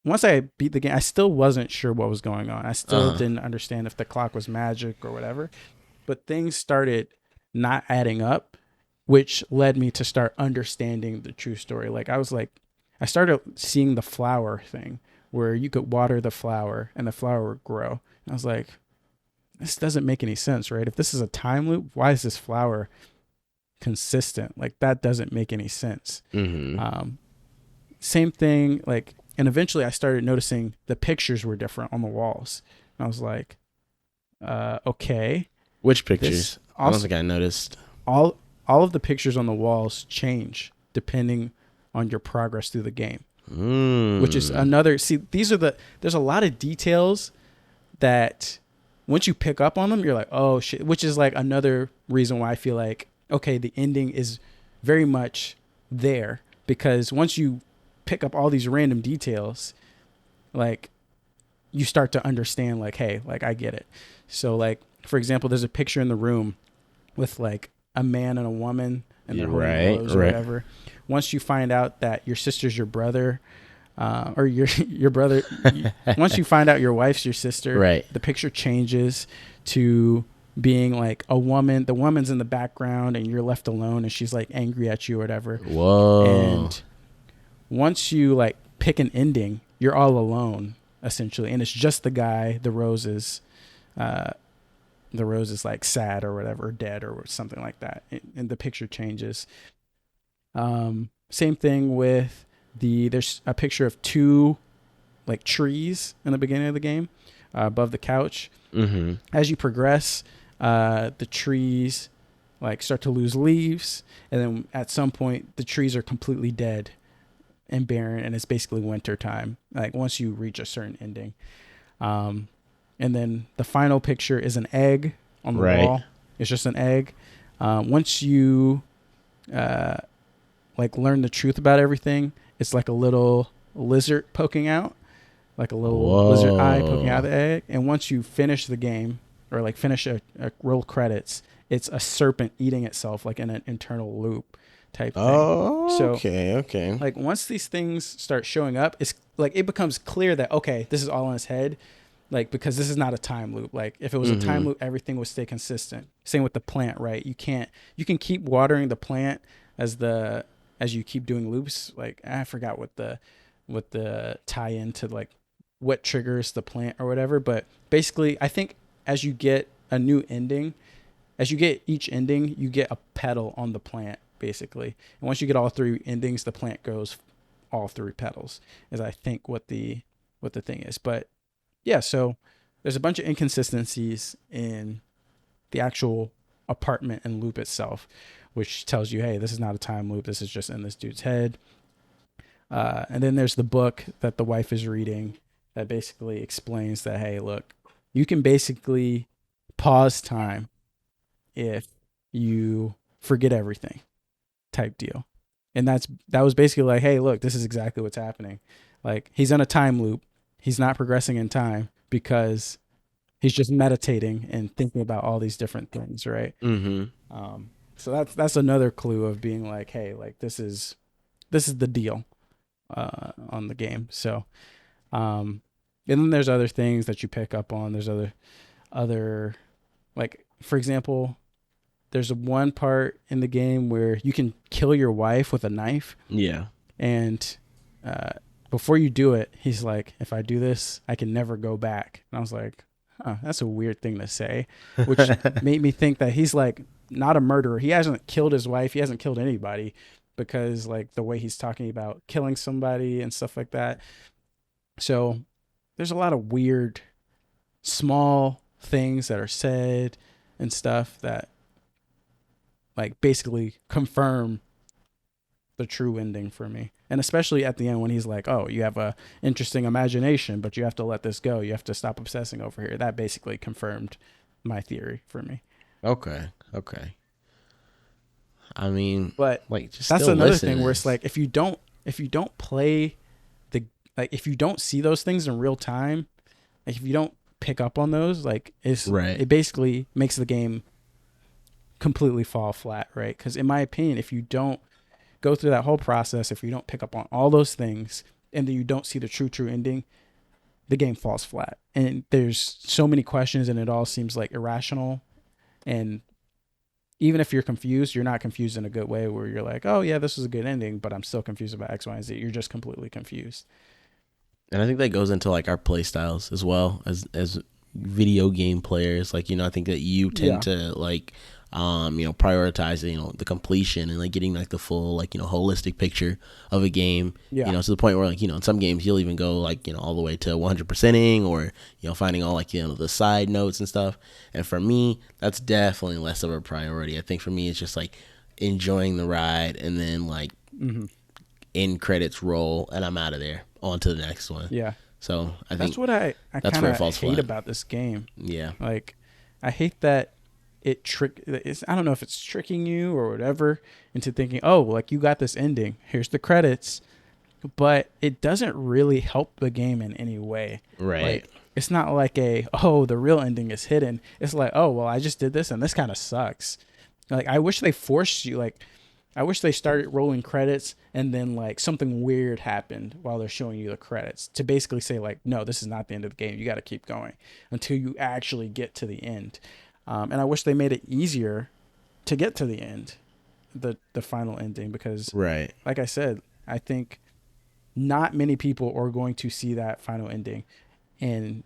Speaker 1: once I beat the game, I still wasn't sure what was going on. I still didn't understand if the clock was magic or whatever, but things started not adding up. which led me to start understanding the true story. Like I started seeing the flower thing where you could water the flower and the flower would grow. And I was like, this doesn't make any sense, right? If this is a time loop, why is this flower consistent? Like that doesn't make any sense. Same thing, like, and eventually I started noticing the pictures were different on the walls. And I was like, okay.
Speaker 2: Which pictures? I don't think I noticed.
Speaker 1: All of the pictures on the walls change depending on your progress through the game. Which is another, there's a lot of details that once you pick up on them, you're like, oh shit, which is like another reason why I feel like, okay, the ending is very much there, because once you pick up all these random details, like you start to understand like, hey, like I get it. So like, for example, there's a picture in the room with like a man and a woman and they're holding hands or whatever. Once you find out that your sister's your brother, or your brother, once you find out your wife's your sister,
Speaker 2: right,
Speaker 1: the picture changes to being like a woman. The woman's in the background and you're left alone and she's like angry at you or whatever.
Speaker 2: Whoa.
Speaker 1: And once you like pick an ending, you're all alone essentially. And it's just the guy, the roses like sad or whatever, dead or something like that. And the picture changes. Same thing with there's a picture of two like trees in the beginning of the game, above the couch. As you progress, the trees like start to lose leaves. And then at some point the trees are completely dead and barren. And it's basically winter time. Like once you reach a certain ending. And then the final picture is an egg on the wall. It's just an egg. Once you like learn the truth about everything, it's like a little lizard poking out, like a little lizard eye poking out of the egg. And once you finish the game or like finish a roll credits, it's a serpent eating itself like in an internal loop type thing.
Speaker 2: Okay.
Speaker 1: Like once these things start showing up, it's like it becomes clear that, okay, this is all in his head. Like, because this is not a time loop. Like if it was a time loop, everything would stay consistent. Same with the plant, right? You can keep watering the plant as you keep doing loops. Like I forgot what the tie into like what triggers the plant or whatever. But basically I think as you get a new ending, as you get each ending, you get a petal on the plant basically. And once you get all three endings, the plant goes all three petals is I think what the thing is. But yeah, so there's a bunch of inconsistencies in the actual apartment and loop itself, which tells you, hey, this is not a time loop. This is just in this dude's head. And then there's the book that the wife is reading that basically explains that, hey, look, you can basically pause time if you forget everything type deal. And that was basically like, hey, look, this is exactly what's happening. Like he's in a time loop. He's not progressing in time because he's just meditating and thinking about all these different things, right? So that's another clue of being like, hey, like this is the deal on the game. So, and then there's other things that you pick up on. There's other like, for example, there's one part in the game where you can kill your wife with a knife.
Speaker 2: Yeah.
Speaker 1: And before you do it, he's like, if I do this, I can never go back. And I was like, that's a weird thing to say, which made me think that he's like not a murderer. He hasn't killed his wife. He hasn't killed anybody, because like the way he's talking about killing somebody and stuff like that. So there's a lot of weird small things that are said and stuff that like basically confirm the true ending for me. And especially at the end when he's like, oh, you have a interesting imagination, but you have to let this go. You have to stop obsessing over here. That basically confirmed my theory for me.
Speaker 2: Okay. I mean,
Speaker 1: but
Speaker 2: like, just
Speaker 1: that's another thing where it's like, if you don't play if you don't see those things in real time, like if you don't pick up on those, like it basically makes the game completely fall flat, right? Because in my opinion, if you don't go through that whole process, if you don't pick up on all those things and then you don't see the true ending, the game falls flat. And there's so many questions and it all seems like irrational. And even if you're confused, you're not confused in a good way where you're like, oh yeah, this was a good ending, but I'm still confused about X, Y, and Z. You're just completely confused.
Speaker 2: And I think that goes into like our play styles as well as video game players. Like, I think that you tend to like, prioritize, the completion and like getting like the full, like, holistic picture of a game, to the point where like, in some games you'll even go like, all the way to 100%ing or, finding all like, the side notes and stuff. And for me, that's definitely less of a priority. I think for me, it's just like enjoying the ride and then like end credits roll and I'm out of there. On to the next one.
Speaker 1: Yeah.
Speaker 2: So I think
Speaker 1: that's what I kind of hate about this game.
Speaker 2: Yeah.
Speaker 1: Like, I hate that I don't know if it's tricking you or whatever into thinking, oh, like you got this ending. Here's the credits. But it doesn't really help the game in any way.
Speaker 2: Right.
Speaker 1: Like, it's not like the real ending is hidden. It's like, oh, well, I just did this and this kind of sucks. Like, I wish they forced you, like, I wish they started rolling credits and then like something weird happened while they're showing you the credits to basically say like, no, this is not the end of the game. You got to keep going until you actually get to the end. And I wish they made it easier to get to the end, the final ending, because
Speaker 2: right.
Speaker 1: Like I said, I think not many people are going to see that final ending. And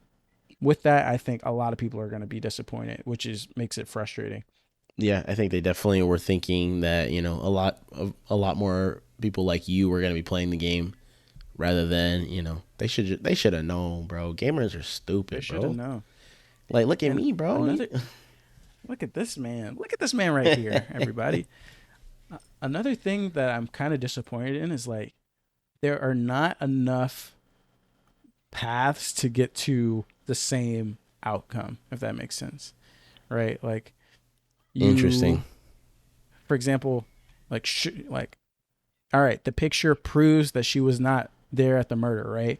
Speaker 1: with that, I think a lot of people are going to be disappointed, which makes it frustrating.
Speaker 2: Yeah, I think they definitely were thinking that, a lot more people like you were going to be playing the game rather than, they should have known, bro. Gamers are stupid,
Speaker 1: they should have known.
Speaker 2: Like, look at me, bro.
Speaker 1: Look at this man. Look at this man right here, everybody. Another thing that I'm kind of disappointed in is like there are not enough paths to get to the same outcome, if that makes sense. Right? Like,
Speaker 2: interesting.
Speaker 1: For example, like all right, the picture proves that she was not there at the murder, right?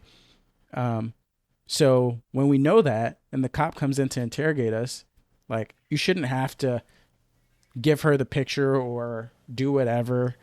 Speaker 1: So when we know that and the cop comes in to interrogate us, like, you shouldn't have to give her the picture or do whatever.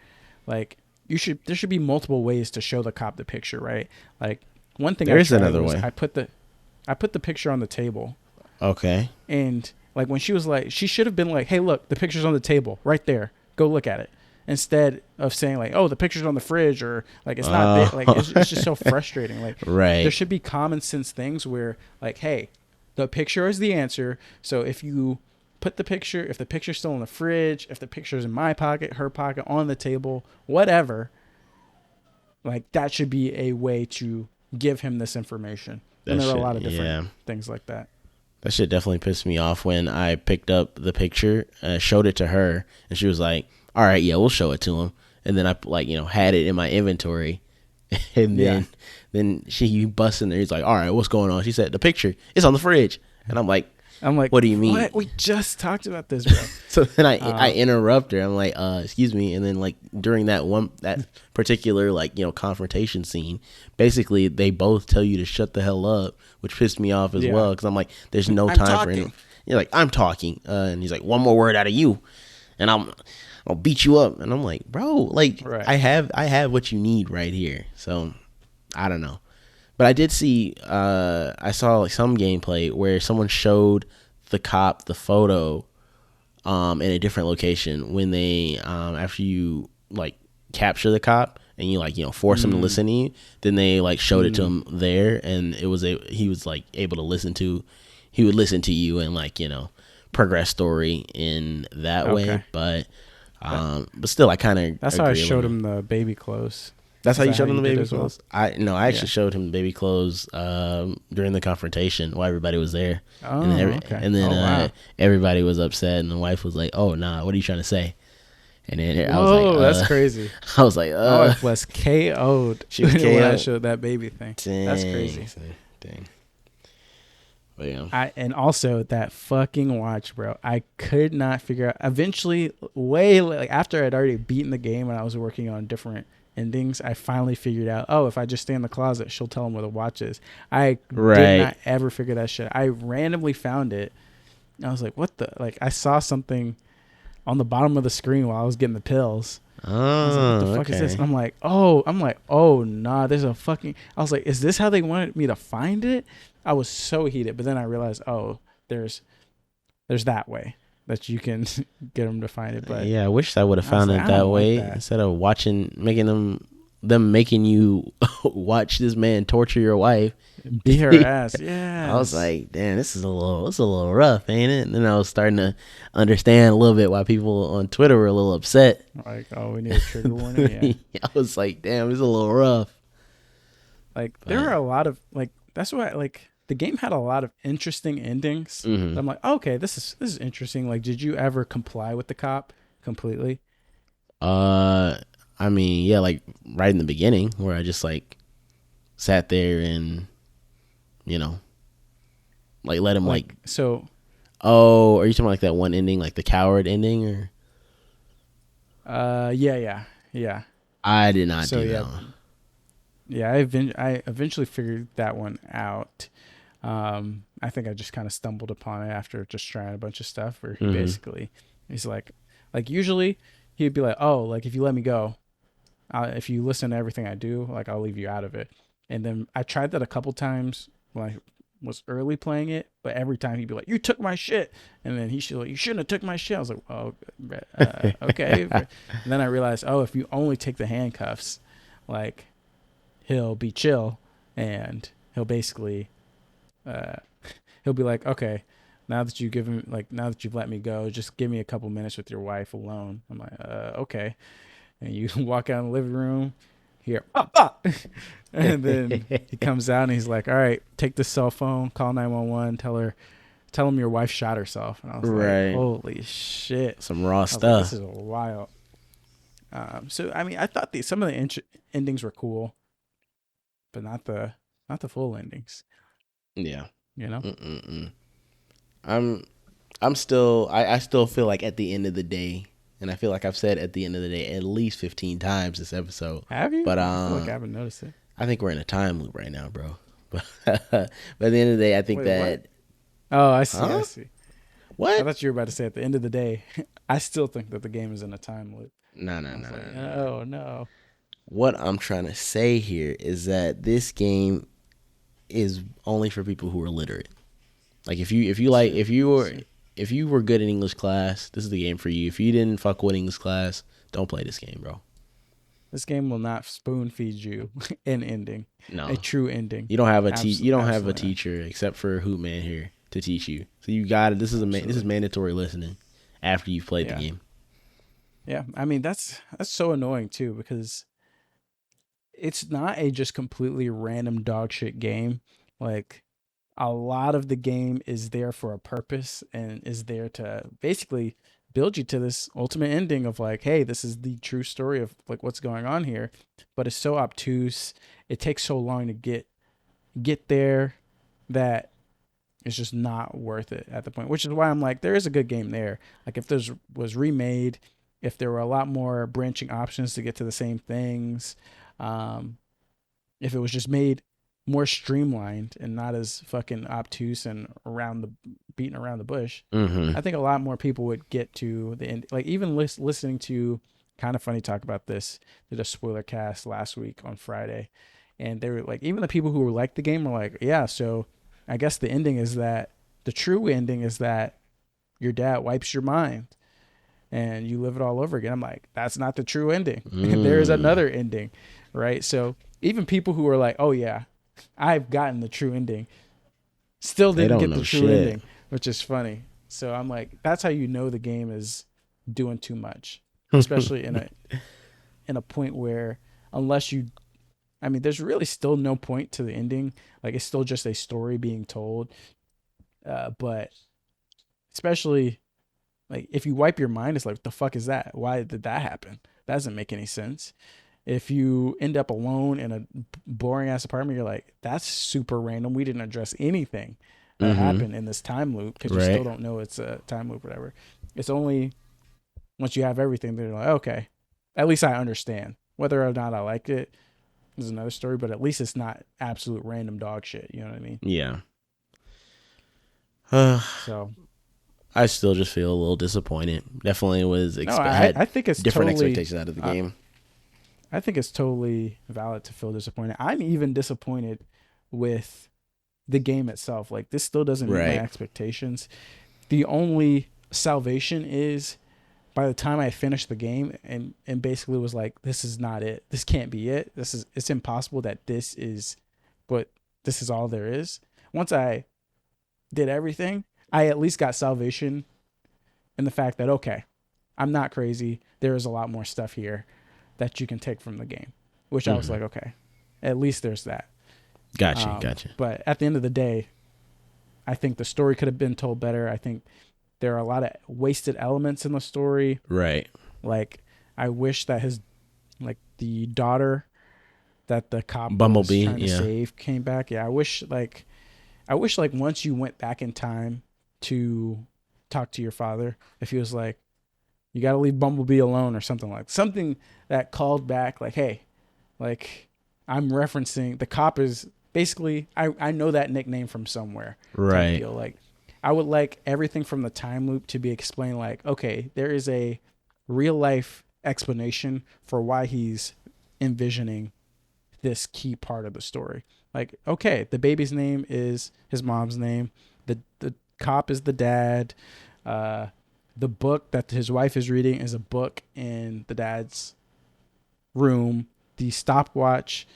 Speaker 1: Like, there should be multiple ways to show the cop the picture, right? Like, one thing
Speaker 2: there's another way.
Speaker 1: I put the picture on the table.
Speaker 2: Okay.
Speaker 1: And like when she was like, she should have been like, hey, look, the picture's on the table right there. Go look at it. Instead of saying like, oh, the picture's on the fridge, or like, it's not there. Like, it's just so frustrating. Like,
Speaker 2: right.
Speaker 1: There should be common sense things where like, hey, the picture is the answer. So if you put the picture, if the picture's still in the fridge, if the picture's in my pocket, her pocket, on the table, whatever, like that should be a way to give him this information. And there are a lot of different things like that.
Speaker 2: That shit definitely pissed me off when I picked up the picture, showed it to her, and she was like, all right, yeah, we'll show it to him. And then I had it in my inventory. And then she busts in there. He's like, all right, what's going on? She said, the picture is on the fridge. And I'm like, what do you mean?
Speaker 1: What? We just talked about this, bro.
Speaker 2: So then I interrupt her. I'm like, excuse me. And then like during that particular confrontation scene, basically they both tell you to shut the hell up, which pissed me off as well. Cause I'm like, there's no time for him. You're like, I'm talking. And he's like, one more word out of you and I'll beat you up. And I'm like, bro, like right. I have what you need right here. So I don't know. But I did see, I saw like some gameplay where someone showed the cop the photo in a different location when they, after you like capture the cop and you force him to listen to you, then they like showed it to him there, and he was like able to listen to you and progress story in that way. But still, I kind of
Speaker 1: that's how I showed him the baby clothes.
Speaker 2: That's how you showed him the baby clothes? I actually showed him the baby clothes during the confrontation while everybody was there.
Speaker 1: Oh,
Speaker 2: and then everybody was upset, and the wife was like, oh, nah, what are you trying to say? And then I was like,
Speaker 1: that's crazy.
Speaker 2: I was like,
Speaker 1: my wife was KO'd.
Speaker 2: She was KO'd.
Speaker 1: When I showed that baby thing.
Speaker 2: Dang,
Speaker 1: that's crazy.
Speaker 2: Dang. But yeah.
Speaker 1: And also that fucking watch, bro. I could not figure out. Eventually, after I'd already beaten the game and I was working on different endings, I finally figured out, if I just stay in the closet, she'll tell him where the watch is. I did not ever figure that shit. I randomly found it. And I was like, what the? Like, I saw something on the bottom of the screen while I was getting the pills.
Speaker 2: Oh,
Speaker 1: I was like, what the fuck is this? And I'm like, oh, nah, there's a fucking... I was like, is this how they wanted me to find it? I was so heated. But then I realized, there's that way. that you can get them to find it. But
Speaker 2: yeah, I wish I would have found it that way instead of making you watch this man torture your wife,
Speaker 1: beat her ass. Yeah,
Speaker 2: I was like, damn, it's a little rough, ain't it? And then I was starting to understand a little bit why people on Twitter were a little upset.
Speaker 1: Like, oh, we need a trigger warning. Yeah,
Speaker 2: I was like, damn, it's a little rough.
Speaker 1: Like, there are a lot of like. That's why like the game had a lot of interesting endings.
Speaker 2: Mm-hmm.
Speaker 1: I'm like, okay, this is interesting. Like, did you ever comply with the cop completely?
Speaker 2: I mean, yeah, like right in the beginning where I just like sat there and, like let him like.
Speaker 1: So.
Speaker 2: Oh, are you talking about like that one ending, like the coward ending, or?
Speaker 1: Yeah.
Speaker 2: I did not do that one.
Speaker 1: Yeah, I eventually figured that one out. I think I just kind of stumbled upon it after just trying a bunch of stuff where he basically, he's like usually he'd be like, oh, like if you let me go, if you listen to everything I do, like I'll leave you out of it. And then I tried that a couple times when I was early playing it, but every time he'd be like, you took my shit. And then you shouldn't have took my shit. I was like, oh, okay. And then I realized, oh, if you only take the handcuffs, like he'll be chill and he'll basically, he'll be like, okay, now that you've let me go, just give me a couple minutes with your wife alone. I'm like, okay. And you walk out in the living room, hear, and then he comes out and he's like, all right, take the cell phone, call 911, tell him your wife shot herself. And I was like, holy shit.
Speaker 2: Some raw stuff.
Speaker 1: Like, this is wild. So, I mean, I thought some of the endings were cool, but not the full endings.
Speaker 2: Yeah.
Speaker 1: I'm
Speaker 2: still, I still feel like at the end of the day, and I feel like I've said at the end of the day at least 15 times this episode.
Speaker 1: Have you?
Speaker 2: But
Speaker 1: I feel like I haven't noticed it.
Speaker 2: I think we're in a time loop right now, bro. But at the end of the day, I think that.
Speaker 1: What? Oh, I see. Huh? I see.
Speaker 2: What?
Speaker 1: I thought you were about to say at the end of the day. I still think that the game is in a time loop.
Speaker 2: No.
Speaker 1: Oh no.
Speaker 2: What I'm trying to say here is that this game is only for people who are literate. Like if you were good in English class, this is the game for you. If you didn't fuck with English class, don't play this game, bro.
Speaker 1: This game will not spoon feed you an ending. No. A true ending.
Speaker 2: You don't have a teacher except for Hootman here to teach you. So you got it. This is mandatory listening after you've played the game.
Speaker 1: Yeah. I mean, that's so annoying too, because it's not a just completely random dog shit game. Like, a lot of the game is there for a purpose and is there to basically build you to this ultimate ending of like, hey, this is the true story of like what's going on here. But it's so obtuse. It takes so long to get there that it's just not worth it at the point, which is why I'm like, there is a good game there. Like if this was remade, if there were a lot more branching options to get to the same things, if it was just made more streamlined and not as fucking obtuse and beating around the bush, I think a lot more people would get to the end. Like even listening to Kind of Funny talk about this, did a spoiler cast last week on Friday, and they were like, even the people who liked the game were like, yeah, so I guess the true ending is that your dad wipes your mind and you live it all over again. I'm like, that's not the true ending. There is another ending, right? So even people who are like, oh yeah, I've gotten the true ending, still didn't get the true ending, which is funny. So I'm like, that's how you know the game is doing too much, especially in a point where there's really still no point to the ending. Like it's still just a story being told. But especially like if you wipe your mind, it's like, what the fuck is that? Why did that happen? That doesn't make any sense. If you end up alone in a boring ass apartment, you're like, that's super random. We didn't address anything that happened in this time loop because you still don't know it's a time loop, whatever. It's only once you have everything, they're like, okay, at least I understand. Whether or not I like it is another story, but at least it's not absolute random dog shit. You know what I mean?
Speaker 2: Yeah.
Speaker 1: So
Speaker 2: I still just feel a little disappointed. Definitely
Speaker 1: I think it's
Speaker 2: different expectations out of the game.
Speaker 1: I think it's totally valid to feel disappointed. I'm even disappointed with the game itself. Like this still doesn't meet my expectations. The only Salvation is, by the time I finished the game and basically was like, this is not it. This can't be it. It's impossible that this is all there is. Once I did everything, I at least got salvation in the fact that, okay, I'm not crazy. There is a lot more stuff here that you can take from the game, which I was like, okay, at least there's that.
Speaker 2: Gotcha.
Speaker 1: But at the end of the day, I think the story could have been told better. I think there are a lot of wasted elements in the story.
Speaker 2: Right.
Speaker 1: Like, I wish that the daughter that the cop
Speaker 2: Bumblebee,
Speaker 1: was trying to save came back. Yeah, I wish once you went back in time to talk to your father, if he was like, you got to leave Bumblebee alone or something that called back, like, hey, like, I'm referencing the cop is basically, I know that nickname from somewhere.
Speaker 2: Right.
Speaker 1: Like, I would like everything from the time loop to be explained like, okay, there is a real life explanation for why he's envisioning this key part of the story. Like, okay, the baby's name is his mom's name. The cop is the dad. The book that his wife is reading is a book in the dad's room. The stopwatch,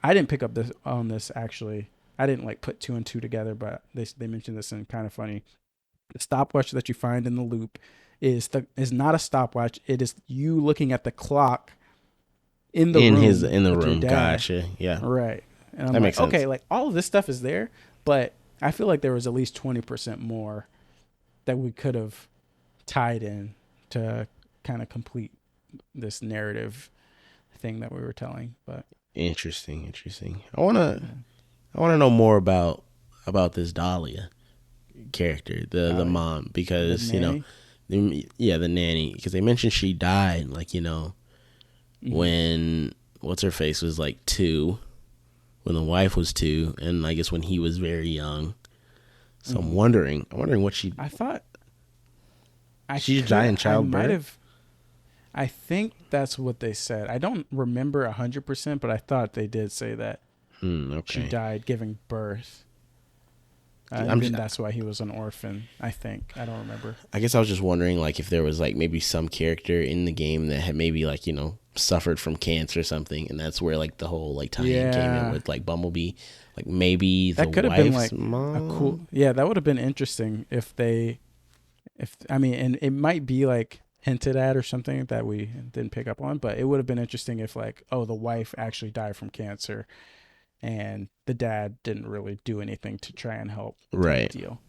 Speaker 1: I didn't pick up on this actually. I didn't like put 2 and 2 together, but they mentioned this and kind of funny. The stopwatch that you find in the loop is not a stopwatch. It is you looking at the clock in the room.
Speaker 2: Gotcha. Yeah.
Speaker 1: Right. And I'm
Speaker 2: that
Speaker 1: like,
Speaker 2: makes sense.
Speaker 1: Okay, like all of this stuff is there, but I feel like there was at least 20% more that we could have tied in to kind of complete this narrative thing that we were telling. But
Speaker 2: interesting. I wanna know more about this Dahlia character, the mom, because the nanny, because they mentioned she died when what's her face was like 2, when the wife was 2, and I guess when he was very young. So I'm wondering what she.
Speaker 1: I thought
Speaker 2: she died in childbirth.
Speaker 1: I think that's what they said. I don't remember 100%, but I thought they did say that she died giving birth. That's why he was an orphan, I think. I don't remember.
Speaker 2: I guess I was just wondering, like, if there was, like, maybe some character in the game that had maybe, like, suffered from cancer or something, and that's where, like, the whole, like, tie-in came in with, like, Bumblebee. Like, maybe the wife's mom? That could have been, like,
Speaker 1: mom? That would have been interesting and it might be, like, hinted at or something that we didn't pick up on, but it would have been interesting if, like, the wife actually died from cancer and the dad didn't really do anything to try and help.
Speaker 2: Right.
Speaker 1: Deal.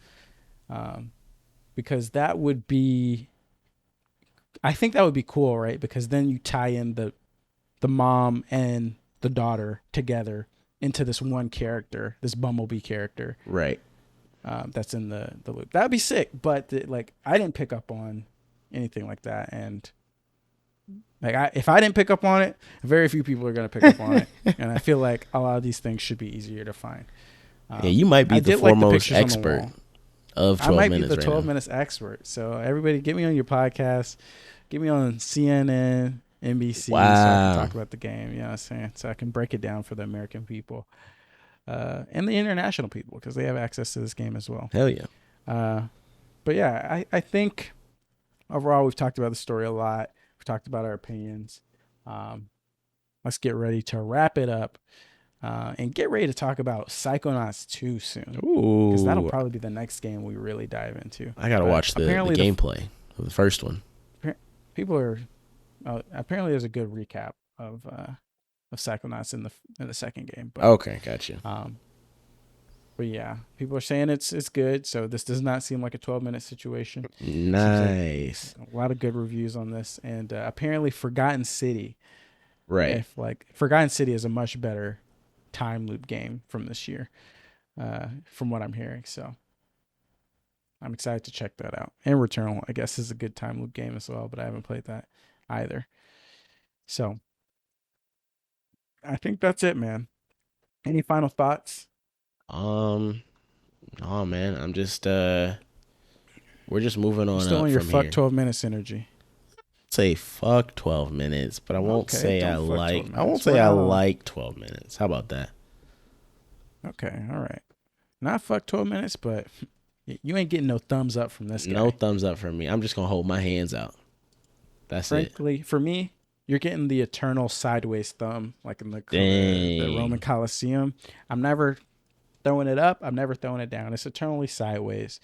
Speaker 1: Because that would be, I think that would be cool, right? Because then you tie in the mom and the daughter together into this one character, this Bumblebee character.
Speaker 2: Right.
Speaker 1: That's in the loop. That would be sick, but I didn't pick up on anything like that, and if I didn't pick up on it, very few people are going to pick up on it, and I feel like a lot of these things should be easier to find.
Speaker 2: You might be the foremost expert of 12 minutes. I might be
Speaker 1: the 12 minutes expert. So everybody, get me on your podcast, get me on CNN, NBC, so I can talk about the game. You know what I'm saying? So I can break it down for the American people and the international people, because they have access to this game as well.
Speaker 2: Hell yeah.
Speaker 1: But yeah, I think overall we've talked about the story a lot. We've talked about our opinions. Let's get ready to wrap it up and get ready to talk about Psychonauts 2 soon.
Speaker 2: Ooh.
Speaker 1: Because that'll probably be the next game we really dive into.
Speaker 2: I got to watch the gameplay of the first one.
Speaker 1: People are... apparently there's a good recap of Psychonauts in the second game. But,
Speaker 2: okay, gotcha.
Speaker 1: But yeah, people are saying it's good. So this does not seem like a 12-minute situation.
Speaker 2: Nice.
Speaker 1: A lot of good reviews on this, and apparently Forgotten City.
Speaker 2: Right.
Speaker 1: Forgotten City is a much better time loop game from this year, from what I'm hearing. So I'm excited to check that out. And Returnal, I guess, is a good time loop game as well, but I haven't played that either. So I think that's it, man. Any final thoughts?
Speaker 2: Oh man, I'm just we're just moving on.
Speaker 1: Still
Speaker 2: up
Speaker 1: on your
Speaker 2: from
Speaker 1: fuck
Speaker 2: here.
Speaker 1: 12 minutes energy.
Speaker 2: Say fuck 12 minutes, but I won't say I like 12 minutes. How about that?
Speaker 1: Okay, all right. Not fuck 12 minutes, but You ain't getting no thumbs up from this guy.
Speaker 2: No thumbs up from me. I'm just gonna hold my hands out. That's
Speaker 1: Frankly, for me, you're getting the eternal sideways thumb, like in the Roman Colosseum. I'm never throwing it up. I'm never throwing it down. It's eternally sideways,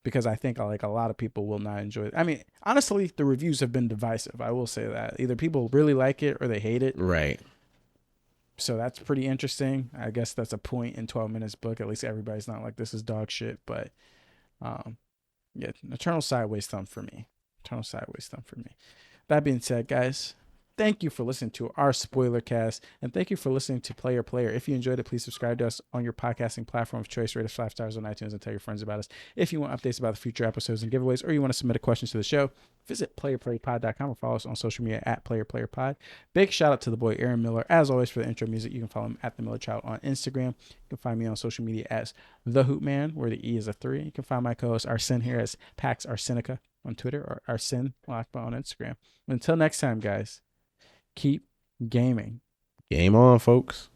Speaker 1: because I think like a lot of people will not enjoy it. I mean, honestly, the reviews have been divisive. I will say that either people really like it or they hate it.
Speaker 2: Right.
Speaker 1: So that's pretty interesting. I guess that's a point in 12 Minutes book. At least everybody's not like, this is dog shit. But yeah, eternal sideways thumb for me. Eternal sideways thumb for me. That being said, guys, thank you for listening to our spoiler cast, and thank you for listening to Player. If you enjoyed it, please subscribe to us on your podcasting platform of choice. Rate us 5 stars on iTunes and tell your friends about us. If you want updates about the future episodes and giveaways, or you want to submit a question to the show, visit playerplaypod.com or follow us on social media at playerplayerpod. Big shout out to the boy Aaron Miller, as always, for the intro music. You can follow him at the Miller Child on Instagram. You can find me on social media as the Hoopman, where the E is a 3. You can find my co-host Arsene here as Pax Arsenica on Twitter, or Arsene Lakba on Instagram. Until next time, guys, keep gaming.
Speaker 2: Game on, folks.